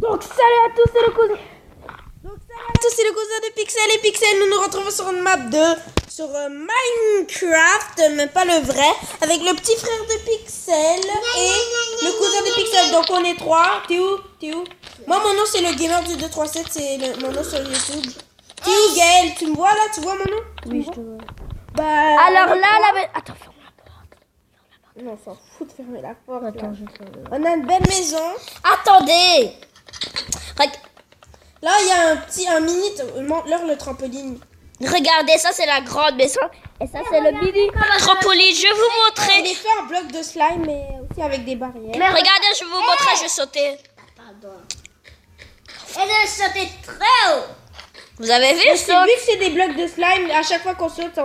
Donc salut à tous, c'est le cousin. C'est le cousin de Pixel et Pixel. Nous nous retrouvons sur une map sur Minecraft, mais pas le vrai, avec le petit frère de Pixel et le cousin de Pixel. Donc on est trois. T'es où? Moi mon nom c'est le gamer du 237, c'est mon nom sur YouTube. T'es où Gaël? Tu me vois là? Tu vois mon nom? Oui, je te vois. Bah, alors là, attends, ferme la porte. non, on s'en fout de fermer la porte. Attends, Là. je ferme. On a une belle maison. Attendez. Là il y a un mini, montre-leur le trampoline. Regardez, ça c'est la grande maison. Et ça c'est le mini trampoline. Je vais vous Il montrer. est fait en bloc de slime, mais aussi avec des barrières. Mais regardez, je vais vous montrer, je sautais. Pardon. Elle a sauté très haut. Vous avez vu Vu ça? que c'est des blocs de slime, à chaque fois qu'on saute,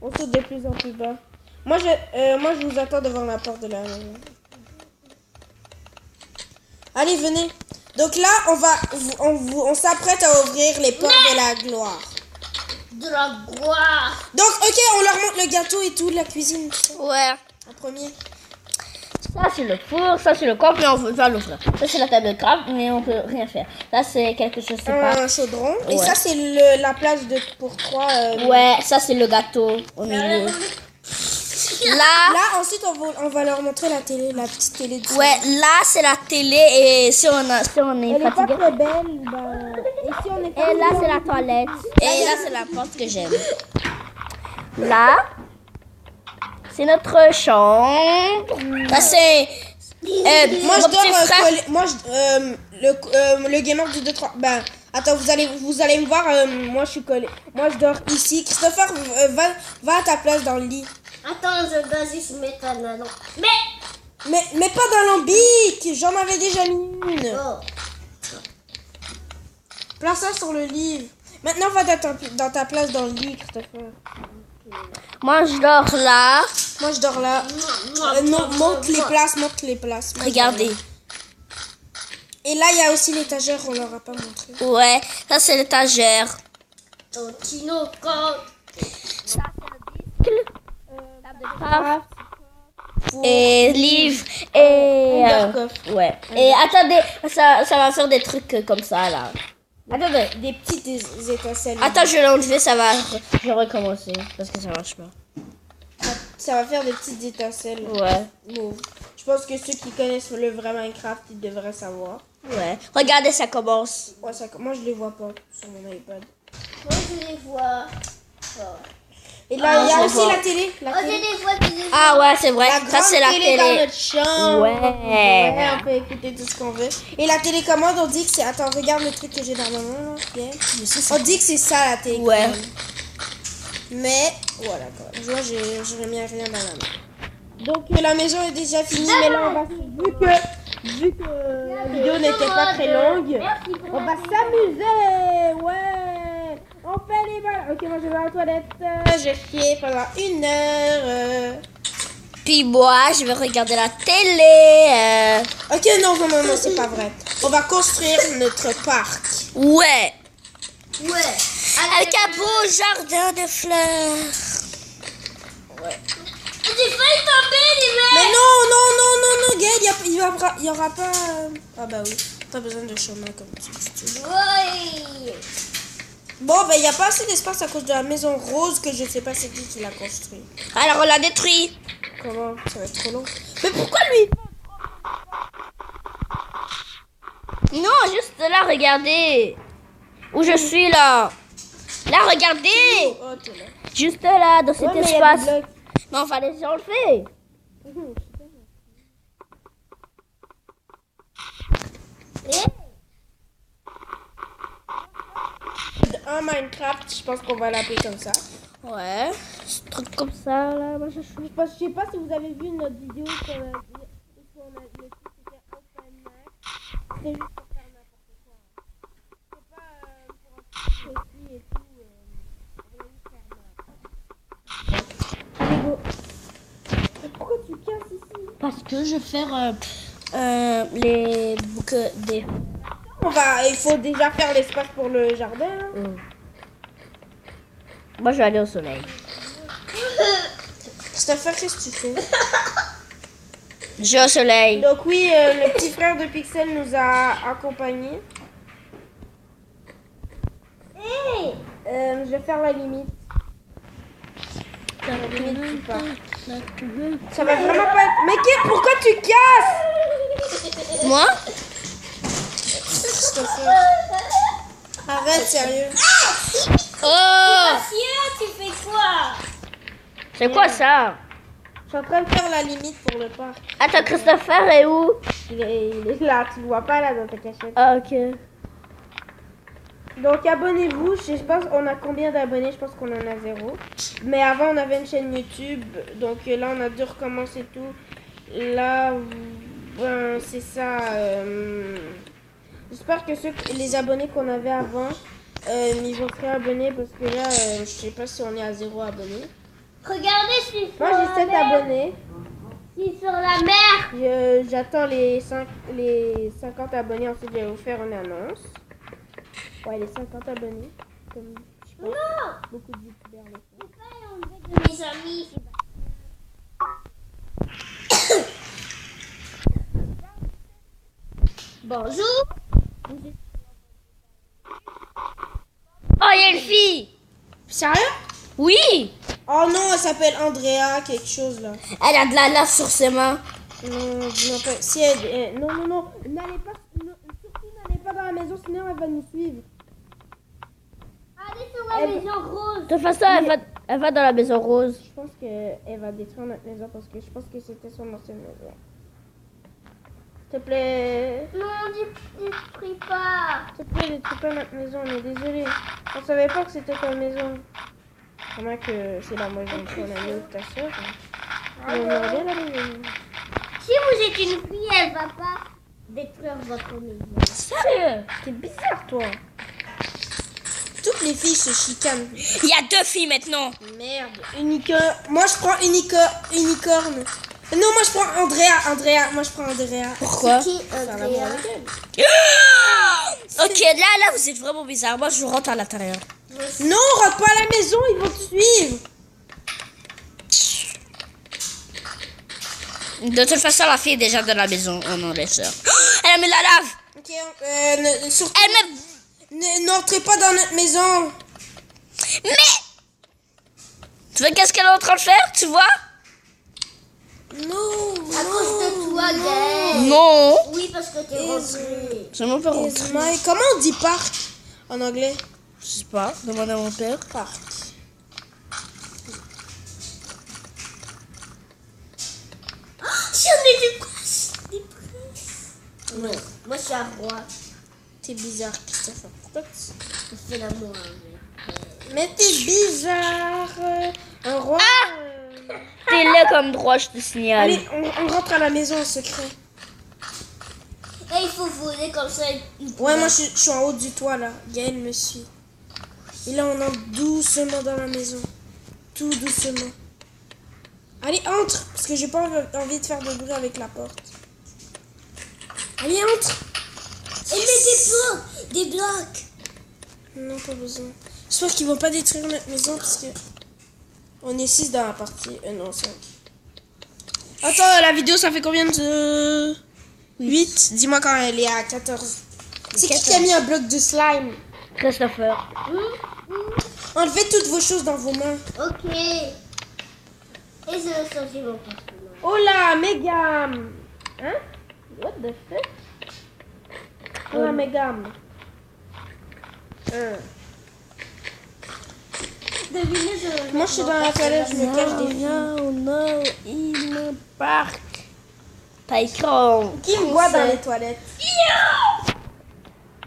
on saute de plus en plus bas. Moi, je vous attends devant la porte de la maison. Allez, venez. Donc là, on s'apprête à ouvrir les portes de la gloire. De la gloire. Donc, ok, on leur montre le gâteau et tout, la cuisine. Ouais. En premier. Ça c'est le four, ça c'est le coffre, mais on va l'ouvrir. Ça c'est la table de crabe, mais on peut rien faire. Ça c'est quelque chose, je sais pas. Un chaudron. Et Ouais. ça, c'est la place pour trois. Ouais, ça c'est le gâteau au milieu. Là, Là, ensuite, on va leur montrer la télé, la petite télé de ouais, là c'est la télé et si on est Elle est pas fatigué. très belle. Bah... Et si on est Et là c'est la toilette. Et là c'est la porte que j'aime. Là, c'est notre chambre. Là c'est moi, je mon petit dors frère. le gamer du 2-3. Ben, attends, vous allez me voir. Moi, je suis collé. Moi, je dors ici. Christopher, va à ta place dans le lit. Attends, je dois juste mettre un anneau. Mais pas dans l'ambique. J'en avais déjà mis une. Oh. Place ça sur le lit. Maintenant, va dans ta place dans le lit, Christopher. Moi je dors là. Moi, je dors là. Montre les places. Moi, je Regardez. dors là. Et là, il y a aussi l'étagère. On leur a pas montré. Ouais, ça c'est l'étagère. Ton tino quand. Ça c'est le disque. Table de craft. Et livre et ouais. Et attendez, ça va faire des trucs comme ça là. Attendez. Des petites étincelles. Attends, je vais l'enlever, ça va. Je vais recommencer parce que ça marche pas. Ça va faire des petites étincelles. Ouais. Mauve. Je pense que ceux qui connaissent le vrai Minecraft, ils devraient savoir. Ouais. Regardez, ça commence. Ouais, moi, je les vois pas sur mon iPad. Moi, je les vois. Et là, il y je a les aussi vois. la télé. Oh, je les vois, je les vois. Ah ouais, c'est vrai. La Ça grande c'est la télé dans télé. notre chambre. Ouais. Ouais, on peut écouter tout ce qu'on veut. Et la télécommande, on dit que c'est... Attends, regarde le truc que j'ai dans ma main. Là. On dit que c'est ça, la télécommande. Ouais. Mais, voilà, quoi. Je vois, j'ai rien dans la main. Donc, la maison est déjà finie. Mais là, on va... Vu que la vidéo n'était pas très longue, on va s'amuser. Ouais. On fait les balles. Ok, moi, je vais à la toilette. J'ai fié pendant 1 heure. Puis moi, je vais regarder la télé. Ok, non, c'est pas vrai. On va construire notre parc. Ouais. Ouais. Avec un beau jardin de fleurs. J'ai failli tomber, Mais non, Gaël, il y aura pas... Ah bah oui, pas besoin de chemin comme tu dis. Ouais. Bon, ben il n'y a pas assez d'espace à cause de la maison rose que je sais pas c'est qui l'a construit. Alors on l'a détruit. Comment? Ça va être trop long. Mais pourquoi lui? Non, juste là, regardez. Où je suis là. Là, regardez. Oh, t'es là. Juste là, dans cet Ouais, mais il y a des espace. blocs. Mais on va les enlever. Un Minecraft, je pense qu'on va l'appeler comme ça. Ouais. Ce truc comme ça, là. Moi, je suis. Je sais pas si vous avez vu notre vidéo qu'on a dit. Le titre c'était Open Mac. C'est juste pour faire n'importe quoi. C'est pas pour un truc précis et tout. On voulait juste faire Allez, go. Mais pourquoi tu casses ici? Parce que je vais faire les bouquets des. Il faut déjà faire l'espace pour le jardin. Hein. Moi, je vais aller au soleil. Christopher, qu'est-ce que tu fais? Jeu au soleil. Donc oui, le petit frère de Pixel nous a accompagnés. Je vais faire la limite. La limite, tu pars. Ça va vraiment pas être... Mais pourquoi tu casses? Moi? Arrête, sérieux. Oh! Tu fais quoi? C'est quoi ça? Je suis en train de faire la limite pour le parc. Attends, Christopher est où? Il est là, tu le vois pas là dans ta cachette. Ah, ok. Donc abonnez-vous, je pense on a combien d'abonnés? Je pense qu'on en a 0. Mais avant on avait une chaîne YouTube, donc là on a dû recommencer tout. Là, ben, c'est ça. J'espère que les abonnés qu'on avait avant, ils vont se réabonner parce que là, je sais pas si on est à 0 abonnés. Regardez si sur Moi la j'ai 7 mer. abonnés. Si sur la mer. J'attends les 50 abonnés, ensuite je vais vous faire une annonce. Ouais, les 50 abonnés. Comme je pense Non. beaucoup de youtubeurs le font. C'est pas enlevé de mes amis. Bonjour. Oh, il y a une fille! Sérieux? Oui! Oh non, elle s'appelle Andrea, quelque chose là. Elle a de la lave sur ses mains. Non, pas. Si non, n'allez pas, surtout n'allez pas dans la maison, sinon elle va nous suivre. Allez sur la maison rose. De toute façon, elle va dans la maison rose. Je pense qu'elle va détruire notre maison parce que je pense que c'était son ancienne maison. S'il te plaît. Non, détruis pas. S'il te plaît, détruis pas notre maison, on est désolé. On savait pas que c'était ta maison. Comment que c'est la maison de ton ami ou de ta soeur. On aimerait bien la maison. Si vous êtes une fille, elle va pas détruire votre maison. Sérieux? T'es bizarre, toi. Toutes les filles se chicanent. Il y a 2 filles maintenant. Merde. Unicorn. Moi, je prends unicorne. Non, moi, je prends Andrea. Moi, je prends Andrea. Pourquoi? Qui Ça va voir avec elle. Ok, là, vous êtes vraiment bizarre. Moi, je rentre à l'intérieur. Non, rentre pas à la maison, ils vont te suivre. De toute façon, la fille est déjà dans la maison. Oh non, les sœurs. Elle a mis la lave. Ok, surtout, Elle me... n'entrez pas dans notre maison. Mais... Tu vois qu'est-ce qu'elle est en train de faire? Tu vois? Non, À cause de toi, Gaël. Non. Oui, parce que t'es rentré. Je m'en peux rentrer. Comment on dit parc en anglais? Je sais pas. Demande à mon père. Parc. Si on est des princes. Non, moi je suis un roi. T'es bizarre, Christopher. Pourquoi tu... Je fais l'amour avec. Mais t'es bizarre. Un roi. T'es laid comme droit, je te signale. Allez, on rentre à la maison en secret. Et il faut voler comme ça. Ouais, moi je suis en haut du toit là. Gaël me suit. Et là, on entre doucement dans la maison. Tout doucement. Allez, entre. Parce que j'ai pas envie de faire de bruit avec la porte. Allez, entre. Et mets des blocs. Non, pas besoin. J'espère qu'ils vont pas détruire notre maison parce que... On est 6 dans la partie. Non, 5. Attends, la vidéo, ça fait combien de... 8. Dis-moi quand elle est à 14. C'est qui a mis un bloc de slime? Christopher. Enlevez toutes vos choses dans vos mains. Ok. Et je vais changer mon personnage. Oh là, Megam. Hein? What the fuck? Oh là, Megam. Devinez, je... Moi, je suis dans la toilette, je me cache des filles. Non, il me parque. Pas écran. Qui me voit dans les toilettes?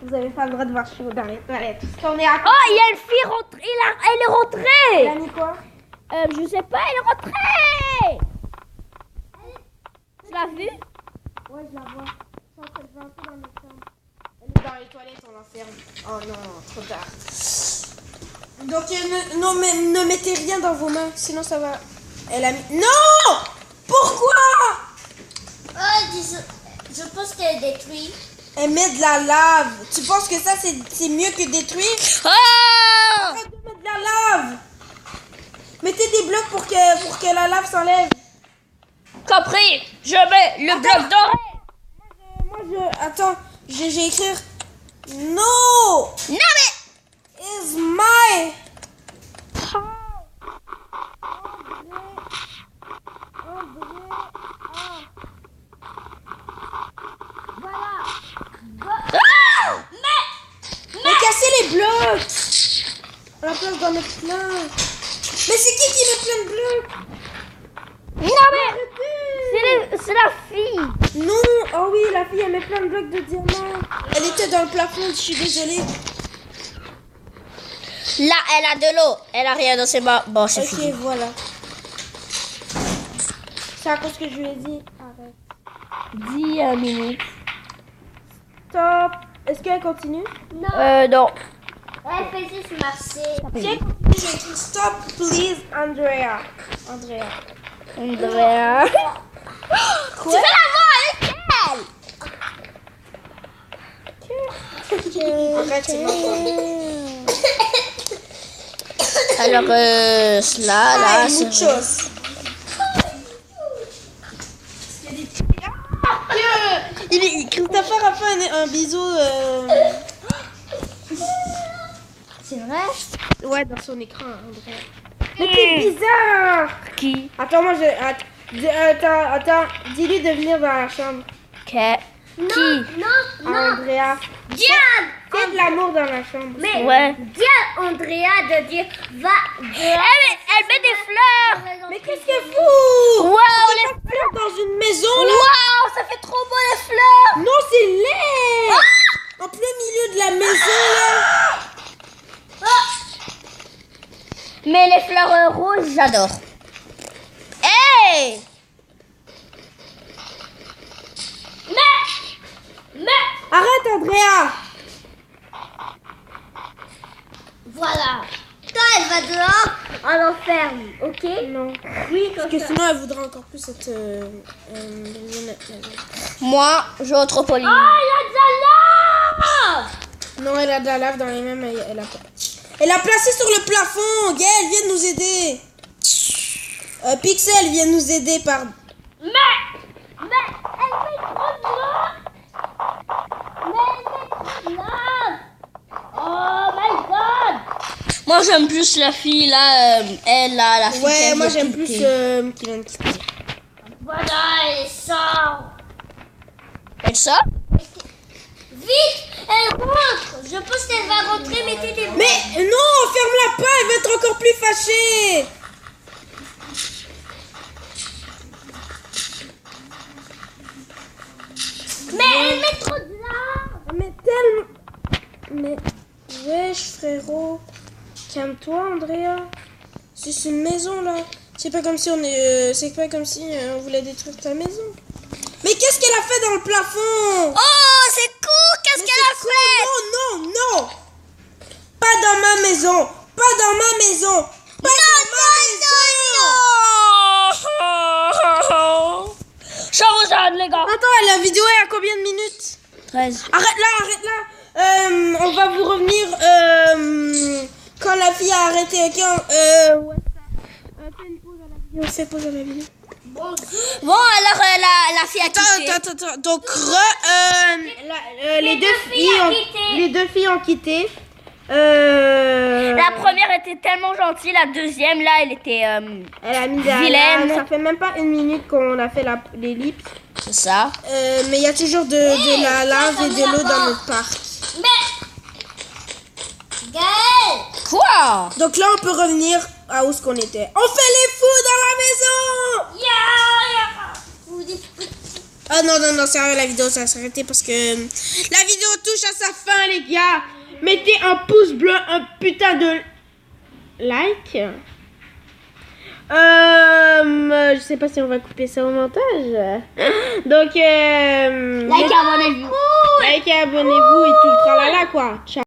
Vous avez pas le droit de voir Chou dans les toilettes. Parce qu'on est à... Oh, il y a une fille rentrée. Elle est Elle rentrée. a mis quoi? Je sais pas, elle est rentrée. Tu l'as vue? Ouais, je la vois. Je suis en train de rentrer dans notre chambre. Elle est dans les toilettes, on l'enferme. Oh non, trop tard. Donc, ne mettez rien dans vos mains, sinon ça va... Elle a mis... Non! Pourquoi? Oh, je pense qu'elle est détruite. Elle met de la lave. Tu penses que ça, c'est mieux que détruire? Oh! Arrête de mettre de la lave. Mettez des blocs pour que la lave s'enlève. compris. Je mets le bloc doré. Attends, j'ai écrire. No! Non, mais... Is my... Mais casser les blocs! À la place d'en mettre plein. Mais c'est qui met plein de blocs? Non, mais... C'est la fille. Non! Oh oui, la fille, elle met plein de blocs de diamants. Elle était dans le plafond, je suis désolée. Là, elle a de l'eau. Elle a rien dans ses mains. Bon, c'est Ok, fini. voilà. C'est à cause que je lui ai dit. Arrête. 10 minutes. Stop. Est-ce qu'elle continue? Non. Elle faisait se marcher. Si elle continue, j'ai écrit stop, please, Andrea. Andrea. Tu veux la voir avec elle? Arrête, c'est ma faute. Alors, là, Ay, c'est... muchos. Christopher a fait un bisou. C'est vrai? Ouais, dans son écran, Andrea. Mais c'est bizarre. Qui? Attends, moi attends, dis-lui de venir dans la chambre. Non, non. Andrea. Diane! Fais de l'amour dans la chambre. Mais Ouais. dis à Andrea de dire va dehors. Elle met des fleurs. Mais qu'est-ce qu'elle fout? Waouh, les Fleurs dans une maison là. Waouh, ça fait trop beau les fleurs. Non, c'est laid. En plein milieu de la maison là. Mais les fleurs roses, j'adore. Hey! Arrête, Andrea. Voilà. Toi, elle va dehors, on l'enferme, ok? Non. Oui, Parce que sinon, elle voudra encore plus être. Moi, je vais au trampoline. Oh, il y a de la lave! Non, elle a de la lave dans les mêmes. Elle a placé sur le plafond. Gaël, viens nous aider. Pixel, viens nous aider par. Mais elle fait trop de lave! Mais elle fait trop de lave! Oh my god! Moi, j'aime plus la fille là. Elle là, la fille. Ouais, qui moi vient j'aime de plus quitter. qui vient de quitter. Voilà, elle sort! Elle sort? Vite! Elle rentre! Je pense qu'elle va rentrer, mettez des... Mais non, ferme-la pas, elle va être encore plus fâchée. Mais elle met trop de lave! Mais tellement. Mais wesh frérot, calme-toi Andrea. C'est une maison là. C'est pas comme si c'est pas comme si on voulait détruire ta maison. Mais qu'est-ce qu'elle a fait dans le plafond? Oh, c'est cool. Qu'est-ce Mais qu'elle a c'est fait? quoi? Non, non. Pas dans ma maison. Pas dans ma maison. Pas dans ma maison. Je vous aide, les gars. Attends, la vidéo est à combien de minutes? 13. Arrête là. On va vous revenir quand la fille a arrêté. Ok, ouais. Fais une pause à la vidéo. Fais pause à la vidéo. Bon, alors la fille a quitté. Attends. Donc, les deux filles ont quitté. La première était tellement gentille, la deuxième là, elle était Elle a mis vilaine. ça fait même pas une minute qu'on a fait l'ellipse. C'est ça. Mais il y a toujours de la lave et de l'eau dans notre parc. Mais... Gaël! Quoi? Donc là, on peut revenir à où ce qu'on était. On fait les fous dans la maison! Vous dites... Ah non, sérieux, la vidéo ça va s'arrêter parce que la vidéo touche à sa fin, les gars. Mettez un pouce bleu, un putain de like. Je sais pas si on va couper ça au montage. Donc, Like, abonnez-vous. likez, abonnez-vous et tout le tralala quoi. Ciao.